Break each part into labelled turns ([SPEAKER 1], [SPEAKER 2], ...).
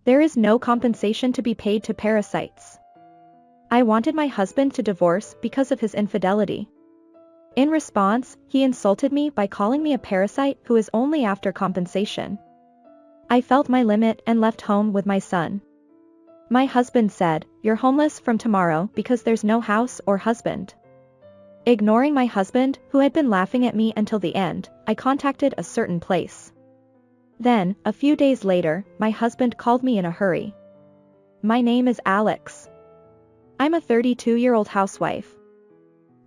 [SPEAKER 1] There is no compensation to be paid to parasites. I wanted my husband to divorce because of his infidelity. In response, he insulted me by calling me a parasite who is only after compensation. I felt my limit and left home with my son. My husband said, "You're homeless from tomorrow because there's no house or husband." Ignoring my husband, who had been laughing at me until the end, I contacted a certain place. Then, a few days later, my husband called me in a hurry. "My name is Alex. I'm a 32-year-old housewife.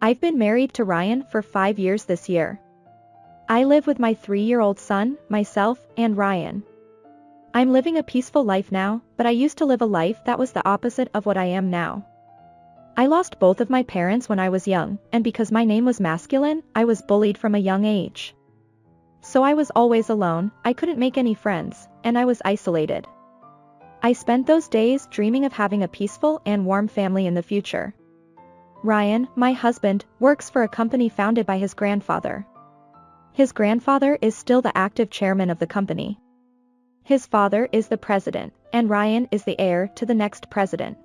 [SPEAKER 1] I've been married to Ryan for 5 years this year. I live with my 3-year-old son, myself, and Ryan. I'm living a peaceful life now, but I used to live a life that was the opposite of what I am now. I lost both of my parents when I was young, and because my name was masculine, I was bullied from a young age. So I was always alone, I couldn't make any friends, and I was isolated. I spent those days dreaming of having a peaceful and warm family in the future. Ryan, my husband, works for a company founded by his grandfather. His grandfather is still the active chairman of the company. His father is the president, and Ryan is the heir to the next president.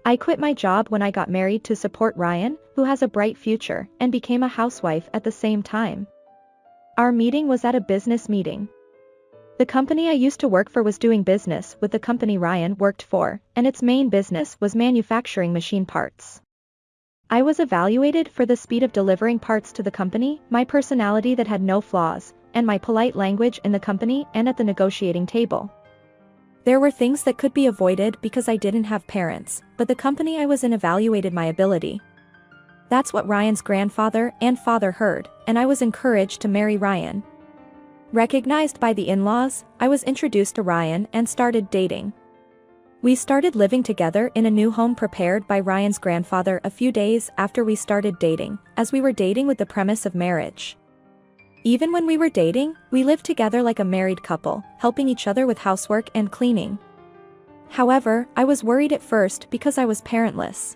[SPEAKER 1] I quit my job when I got married to support Ryan, who has a bright future, and became a housewife at the same time. Our meeting was at a business meeting. The company I used to work for was doing business with the company Ryan worked for, and its main business was manufacturing machine parts. I was evaluated for the speed of delivering parts to the company, my personality that had no flaws, and my polite language in the company and at the negotiating table. There were things that could be avoided because I didn't have parents, but the company I was in evaluated my ability. That's what Ryan's grandfather and father heard, and I was encouraged to marry Ryan. Recognized by the in-laws, I was introduced to Ryan and started dating. We started living together in a new home prepared by Ryan's grandfather a few days after we started dating, as we were dating with the premise of marriage. Even when we were dating, we lived together like a married couple, helping each other with housework and cleaning. However, I was worried at first because I was parentless.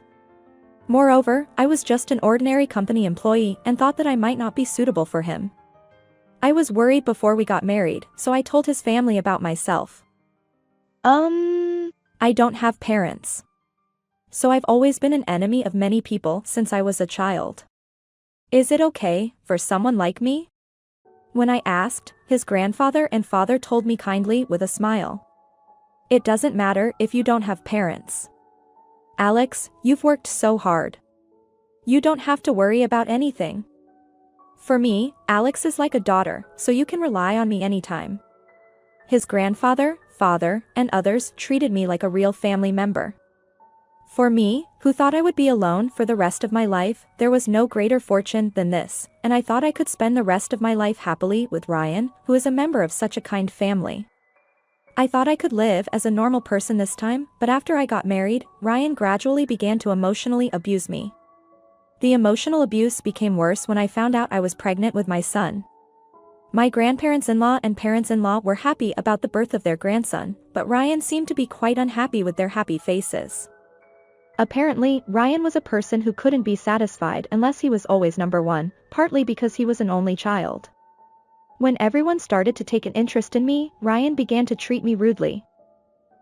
[SPEAKER 1] Moreover, I was just an ordinary company employee and thought that I might not be suitable for him. I was worried before we got married, so I told his family about myself. I don't have parents. So I've always been an enemy of many people since I was a child. Is it okay for someone like me? When I asked, his grandfather and father told me kindly with a smile. It doesn't matter if you don't have parents. Alex, you've worked so hard. You don't have to worry about anything. For me, Alex is like a daughter, so you can rely on me anytime. His grandfather, father, and others treated me like a real family member. For me, who thought I would be alone for the rest of my life, there was no greater fortune than this, and I thought I could spend the rest of my life happily with Ryan, who is a member of such a kind family. I thought I could live as a normal person this time, but after I got married, Ryan gradually began to emotionally abuse me. The emotional abuse became worse when I found out I was pregnant with my son. My grandparents-in-law and parents-in-law were happy about the birth of their grandson, but Ryan seemed to be quite unhappy with their happy faces. Apparently, Ryan was a person who couldn't be satisfied unless he was always number one, partly because he was an only child. When everyone started to take an interest in me, Ryan began to treat me rudely.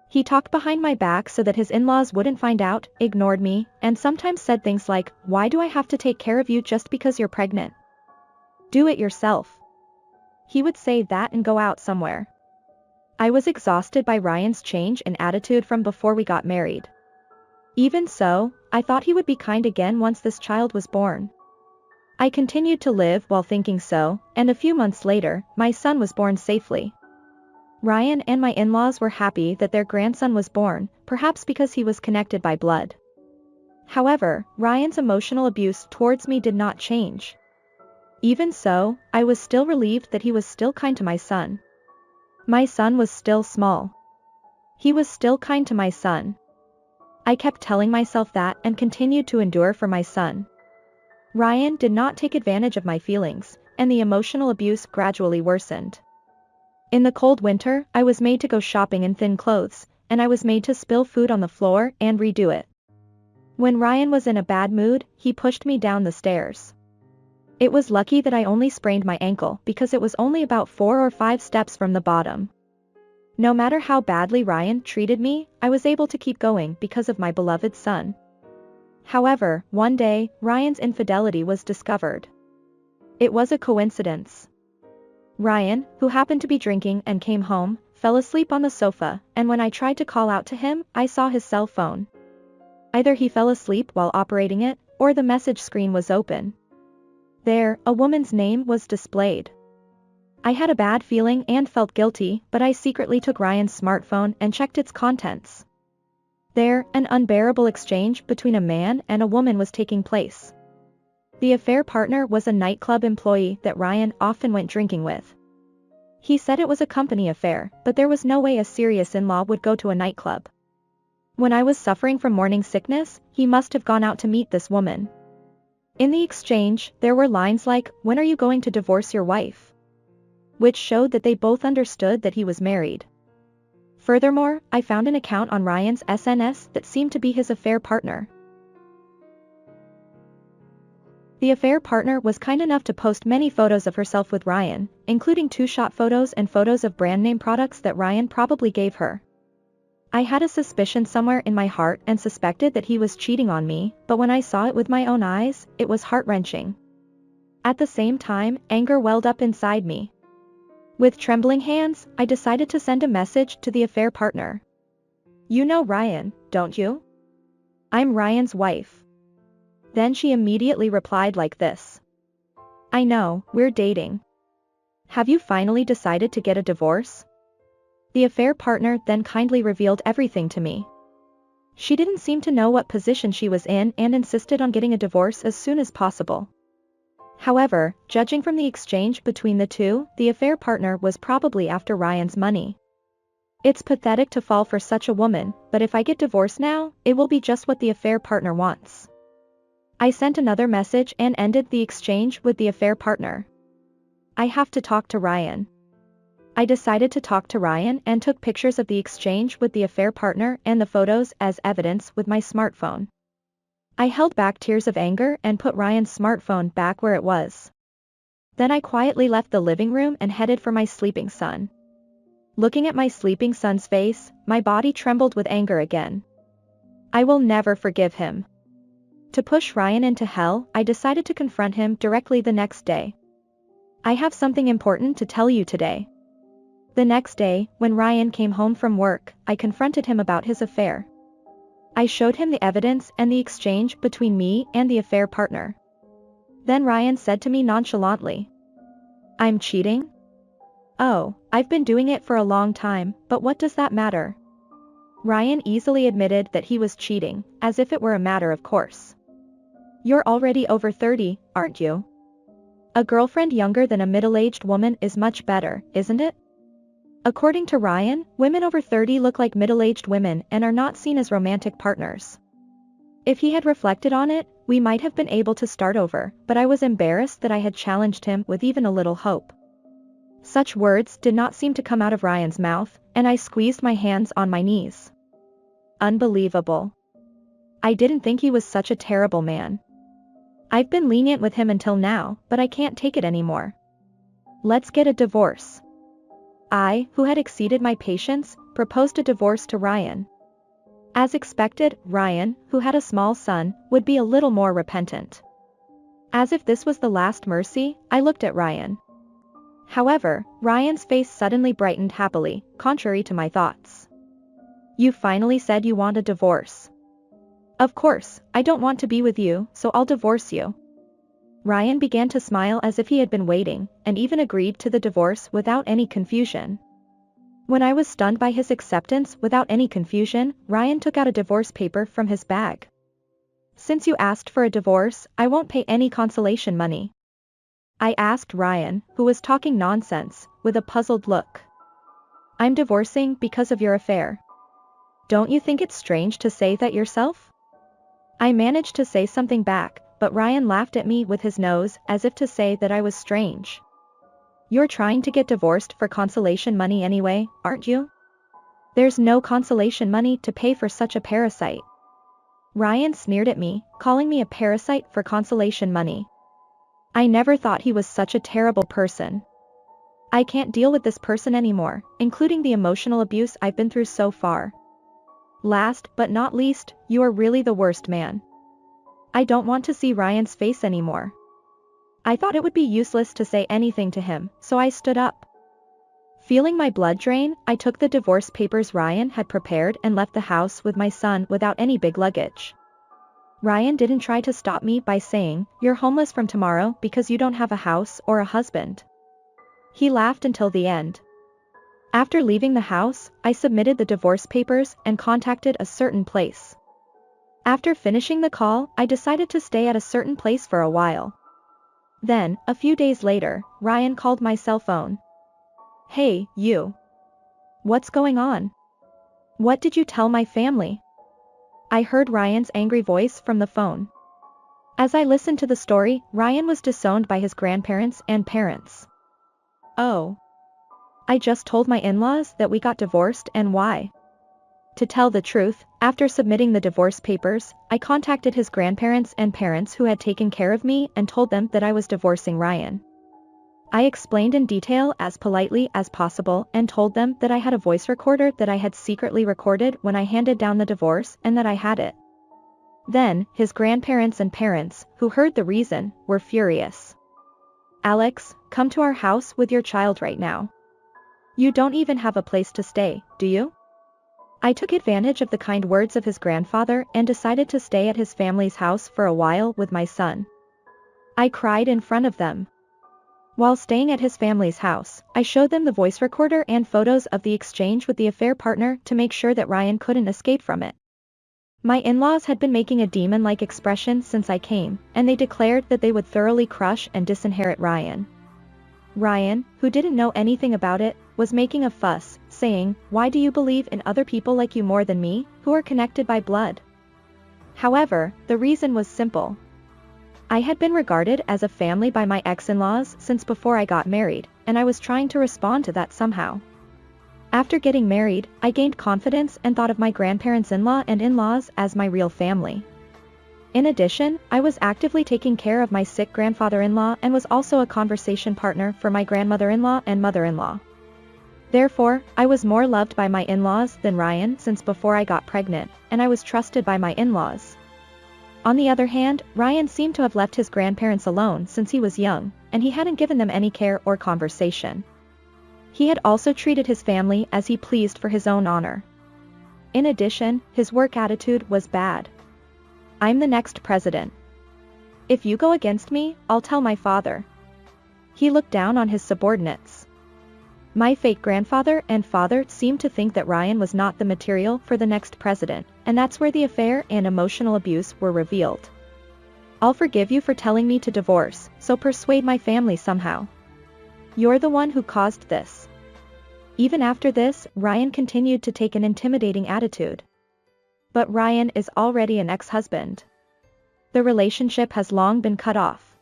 [SPEAKER 1] He talked behind my back so that his in-laws wouldn't find out, ignored me, and sometimes said things like, "Why do I have to take care of you just because you're pregnant? Do it yourself." He would say that and go out somewhere. I was exhausted by Ryan's change in attitude from before we got married. Even so, I thought he would be kind again once this child was born. I continued to live while thinking so, and a few months later, my son was born safely. Ryan and my in-laws were happy that their grandson was born, perhaps because he was connected by blood. However, Ryan's emotional abuse towards me did not change. Even so, I was still relieved that he was still kind to my son. My son was still small. He was still kind to my son. I kept telling myself that and continued to endure for my son. Ryan did not take advantage of my feelings, and the emotional abuse gradually worsened. In the cold winter, I was made to go shopping in thin clothes, and I was made to spill food on the floor and redo it. When Ryan was in a bad mood, he pushed me down the stairs. It was lucky that I only sprained my ankle because it was only about 4 or 5 steps from the bottom. No matter how badly Ryan treated me, I was able to keep going because of my beloved son. However, one day, Ryan's infidelity was discovered. It was a coincidence. Ryan, who happened to be drinking and came home, fell asleep on the sofa, and when I tried to call out to him, I saw his cell phone. Either he fell asleep while operating it, or the message screen was open. There, a woman's name was displayed. I had a bad feeling and felt guilty, but I secretly took Ryan's smartphone and checked its contents. There, an unbearable exchange between a man and a woman was taking place. The affair partner was a nightclub employee that Ryan often went drinking with. He said it was a company affair, but there was no way a serious in-law would go to a nightclub. When I was suffering from morning sickness, he must have gone out to meet this woman. In the exchange, there were lines like, "When are you going to divorce your wife?" which showed that they both understood that he was married. Furthermore, I found an account on Ryan's SNS that seemed to be his affair partner. The affair partner was kind enough to post many photos of herself with Ryan, including two-shot photos and photos of brand name products that Ryan probably gave her. I had a suspicion somewhere in my heart and suspected that he was cheating on me, but when I saw it with my own eyes, it was heart-wrenching. At the same time, anger welled up inside me. With trembling hands, I decided to send a message to the affair partner. "You know Ryan, don't you? I'm Ryan's wife." Then she immediately replied like this. "I know, we're dating. Have you finally decided to get a divorce?" The affair partner then kindly revealed everything to me. She didn't seem to know what position she was in and insisted on getting a divorce as soon as possible. However, judging from the exchange between the two, the affair partner was probably after Ryan's money. It's pathetic to fall for such a woman, but if I get divorced now, it will be just what the affair partner wants. I sent another message and ended the exchange with the affair partner. "I have to talk to Ryan." I decided to talk to Ryan and took pictures of the exchange with the affair partner and the photos as evidence with my smartphone. I held back tears of anger and put Ryan's smartphone back where it was. Then I quietly left the living room and headed for my sleeping son. Looking at my sleeping son's face, my body trembled with anger again. I will never forgive him. To push Ryan into hell, I decided to confront him directly the next day. "I have something important to tell you today." The next day, when Ryan came home from work, I confronted him about his affair. I showed him the evidence and the exchange between me and the affair partner. Then Ryan said to me nonchalantly, "I'm cheating?" "Oh, I've been doing it for a long time, but what does that matter?" Ryan easily admitted that he was cheating, as if it were a matter of course. "You're already over 30, aren't you? A girlfriend younger than a middle-aged woman is much better, isn't it?" According to Ryan, women over 30 look like middle-aged women and are not seen as romantic partners. If he had reflected on it, we might have been able to start over, but I was embarrassed that I had challenged him with even a little hope. Such words did not seem to come out of Ryan's mouth, and I squeezed my hands on my knees. Unbelievable. I didn't think he was such a terrible man. I've been lenient with him until now, but I can't take it anymore. Let's get a divorce. I, who had exceeded my patience, proposed a divorce to Ryan. As expected, Ryan, who had a small son, would be a little more repentant. As if this was the last mercy, I looked at Ryan. However, Ryan's face suddenly brightened happily, contrary to my thoughts. "You finally said you want a divorce." "Of course, I don't want to be with you, so I'll divorce you." Ryan began to smile as if he had been waiting, and even agreed to the divorce without any confusion. When I was stunned by his acceptance without any confusion, Ryan took out a divorce paper from his bag. "Since you asked for a divorce, I won't pay any consolation money." I asked Ryan, who was talking nonsense, with a puzzled look. "I'm divorcing because of your affair. Don't you think it's strange to say that yourself?" I managed to say something back, but Ryan laughed at me with his nose, as if to say that I was strange. "You're trying to get divorced for consolation money anyway, aren't you? There's no consolation money to pay for such a parasite." Ryan sneered at me, calling me a parasite for consolation money. I never thought he was such a terrible person. I can't deal with this person anymore, including the emotional abuse I've been through so far. Last but not least, you are really the worst man. I don't want to see Ryan's face anymore. I thought it would be useless to say anything to him, so I stood up. Feeling my blood drain, I took the divorce papers Ryan had prepared and left the house with my son without any big luggage. Ryan didn't try to stop me by saying, "You're homeless from tomorrow because you don't have a house or a husband." He laughed until the end. After leaving the house, I submitted the divorce papers and contacted a certain place. After finishing the call, I decided to stay at a certain place for a while. Then, a few days later, Ryan called my cell phone. "Hey, you. What's going on? What did you tell my family?" I heard Ryan's angry voice from the phone. As I listened to the story, Ryan was disowned by his grandparents and parents. Oh. I just told my in-laws that we got divorced and why. To tell the truth, after submitting the divorce papers, I contacted his grandparents and parents who had taken care of me and told them that I was divorcing Ryan. I explained in detail as politely as possible and told them that I had a voice recorder that I had secretly recorded when I handed down the divorce and that I had it. Then, his grandparents and parents, who heard the reason, were furious. "Alex, come to our house with your child right now. You don't even have a place to stay, do you?" I took advantage of the kind words of his grandfather and decided to stay at his family's house for a while with my son. I cried in front of them. While staying at his family's house, I showed them the voice recorder and photos of the exchange with the affair partner to make sure that Ryan couldn't escape from it. My in-laws had been making a demon-like expression since I came, and they declared that they would thoroughly crush and disinherit Ryan. Ryan, who didn't know anything about it, was making a fuss, saying, "Why do you believe in other people like you more than me, who are connected by blood?" However, the reason was simple. I had been regarded as a family by my ex-in-laws since before I got married, and I was trying to respond to that somehow. After getting married, I gained confidence and thought of my grandparents-in-law and in-laws as my real family. In addition, I was actively taking care of my sick grandfather-in-law and was also a conversation partner for my grandmother-in-law and mother-in-law. Therefore, I was more loved by my in-laws than Ryan since before I got pregnant, and I was trusted by my in-laws. On the other hand, Ryan seemed to have left his grandparents alone since he was young, and he hadn't given them any care or conversation. He had also treated his family as he pleased for his own honor. In addition, his work attitude was bad. "I'm the next president. If you go against me, I'll tell my father." He looked down on his subordinates. My fake grandfather and father seemed to think that Ryan was not the material for the next president, and that's where the affair and emotional abuse were revealed. "I'll forgive you for telling me to divorce, so persuade my family somehow. You're the one who caused this." Even after this, Ryan continued to take an intimidating attitude. But Ryan is already an ex-husband. The relationship has long been cut off.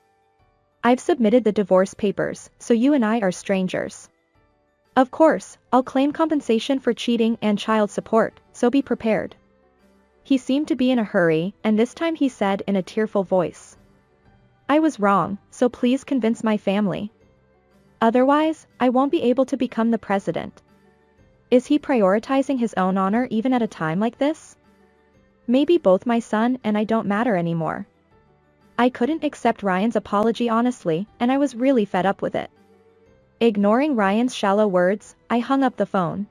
[SPEAKER 1] I've submitted the divorce papers, so you and I are strangers. Of course, I'll claim compensation for cheating and child support, so be prepared. He seemed to be in a hurry, and this time he said in a tearful voice, "I was wrong, so please convince my family. Otherwise, I won't be able to become the president." Is he prioritizing his own honor even at a time like this? Maybe both my son and I don't matter anymore. I couldn't accept Ryan's apology honestly, and I was really fed up with it. Ignoring Ryan's shallow words, I hung up the phone.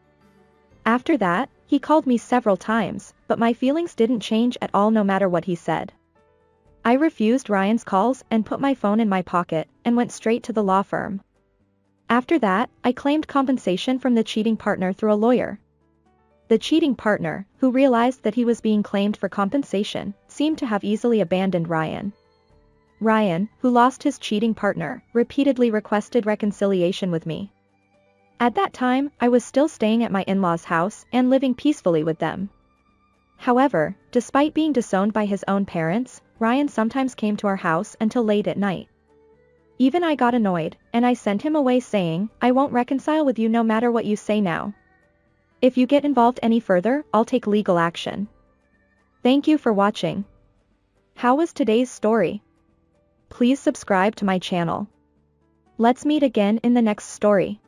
[SPEAKER 1] After that, he called me several times, but my feelings didn't change at all no matter what he said. I refused Ryan's calls and put my phone in my pocket and went straight to the law firm. After that, I claimed compensation from the cheating partner through a lawyer. The cheating partner, who realized that he was being claimed for compensation, seemed to have easily abandoned Ryan. Ryan, who lost his cheating partner, repeatedly requested reconciliation with me. At that time, I was still staying at my in-laws' house and living peacefully with them. However, despite being disowned by his own parents, Ryan sometimes came to our house until late at night. Even I got annoyed, and I sent him away saying, "I won't reconcile with you no matter what you say now. If you get involved any further, I'll take legal action." Thank you for watching. How was today's story? Please subscribe to my channel. Let's meet again in the next story.